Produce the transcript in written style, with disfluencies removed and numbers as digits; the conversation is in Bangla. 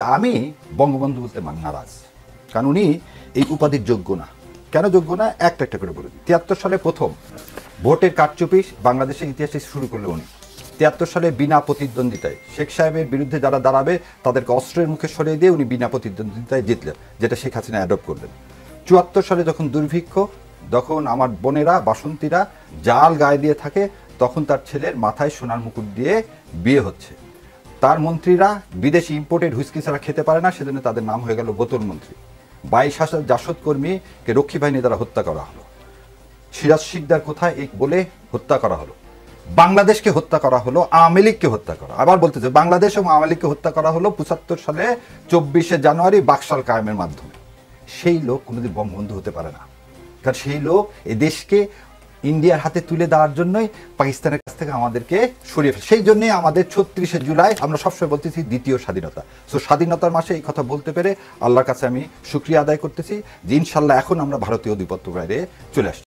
আমি বঙ্গবন্ধু বলতে নারাজ, কারণ উনি এই উপাধির যোগ্য না। কেন যোগ্য না একটা একটা করে বলে দিই। 73 সালে প্রথম ভোটের কারচুপি বাংলাদেশের ইতিহাসে শুরু করলো উনি। 73 সালে বিনা প্রতিদ্বন্দ্বিতায় শেখ সাহেবের বিরুদ্ধে যারা দাঁড়াবে তাদেরকে অস্ত্রের মুখে সরিয়ে দিয়ে উনি বিনা প্রতিদ্বন্দ্বিতায় জিতলেন, যেটা শেখ হাসিনা অ্যাডপ্ট করলেন। 74 সালে যখন দুর্ভিক্ষ, যখন আমার বোনেরা বাসন্তীরা জাল গায়ে দিয়ে থাকে, তখন তার ছেলের মাথায় সোনার মুকুট দিয়ে বিয়ে হচ্ছে। তার মন্ত্রীরা বিদেশি ইম্পোর্টেড হুইস্কি ছাড়া খেতে পারে না, সেজন্য তাদের নাম হয়ে গেল বোতল মন্ত্রী। 22,000 জাসদ কর্মীকে রক্ষী বাহিনী দ্বারা হত্যা করা হলো। সিরাজ শিকদার কোথায় এই বলে হত্যা করা হলো। বাংলাদেশকে হত্যা করা হলো, আওয়ামী লীগকে হত্যা করা, আবার বলতেছে বাংলাদেশ এবং আওয়ামী লীগকে হত্যা করা হলো 75 সালে 24শে জানুয়ারি বাকশাল কায়েমের মাধ্যমে। সেই লোক কোনোদিন বঙ্গবন্ধু হতে পারে না, কারণ সেই লোক এ দেশকে ইন্ডিয়ার হাতে তুলে দেওয়ার জন্যই পাকিস্তানের কাছ থেকে আমাদেরকে সরিয়ে ফেলে। সেই জন্যই আমাদের 36শে জুলাই আমরা সবসময় বলতেছি দ্বিতীয় স্বাধীনতা। সো স্বাধীনতার মাসে এই কথা বলতে পেরে আল্লাহর কাছে আমি শুকরিয়া আদায় করতেছি যে ইনশাল্লাহ এখন আমরা ভারতীয় আধিপত্য বাইরে চলে আসছি।